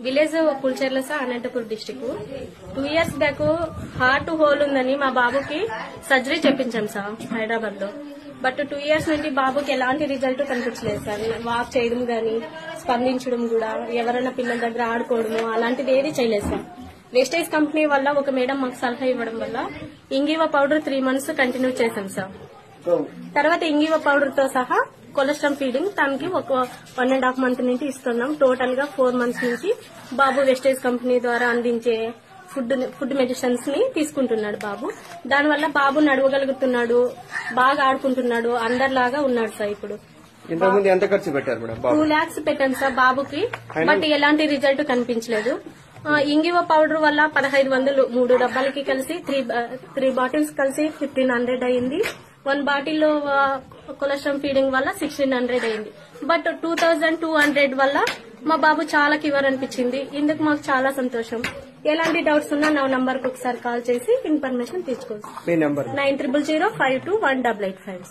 Village Pulcherla sir, Anantapur district. 2 years back heart hole ఉందని మా బాబుకి సర్జరీ చేపించాం సార్ హైదరాబాద్ లో. బట్ 2 years నుండి బాబుకి ఎలాంటి రిజల్ట్ కనిపించలేదు సార్. వాక్ చేయడం గానీ, స్పందించడం కూడా, ఎవరైనా పిల్లల దగ్గర ఆడుకోవడము అలాంటిది ఏది చేయలేదు సార్. వేస్టేజ్ కంపెనీ వల్ల ఒక మేడం మాకు సలహా ఇవ్వడం వల్ల ఇంగివా పౌడర్ 3 months కంటిన్యూ చేశాం సార్. తర్వాత ఇంగివా పౌడర్ తో సహా కొలెస్ట్రాల్ ఫీడింగ్ తనకి ఒక 1.5 month నుంచి ఇస్తున్నాం. టోటల్ గా 4 months నుంచి బాబు వెస్టేజ్ కంపెనీ ద్వారా అందించే ఫుడ్ మెడిసిన్స్ ని తీసుకుంటున్నాడు బాబు. దానివల్ల బాబు నడవగలుగుతున్నాడు, బాగా ఆడుకుంటున్నాడు, అందరిలాగా ఉన్నాడు సార్. ఇప్పుడు ఎంత ఖర్చు పెట్టారు మేడం? 2 lakhs పెట్టాను సార్ బాబుకి. బట్ ఎలాంటి రిజల్ట్ కనిపించలేదు. ఇంగివా పౌడర్ వల్ల 1500 3 డబ్బాలకి కలిసి 3 బాటిల్స్ కలిసి 1500 అయింది. 1 బాటిల్లో కొలెస్ట్రాల్ ఫీడింగ్ వల్ల 1600 అయింది. బట్ 2200 వల్ల మా బాబు చాలా క్యూర్ అనిపించింది. ఇందుకు మాకు చాలా సంతోషం. ఎలాంటి డౌట్స్ ఉన్నా నా నంబర్ కు ఒకసారి కాల్ చేసి ఇన్ఫర్మేషన్ తీసుకోవచ్చు. 9000521885.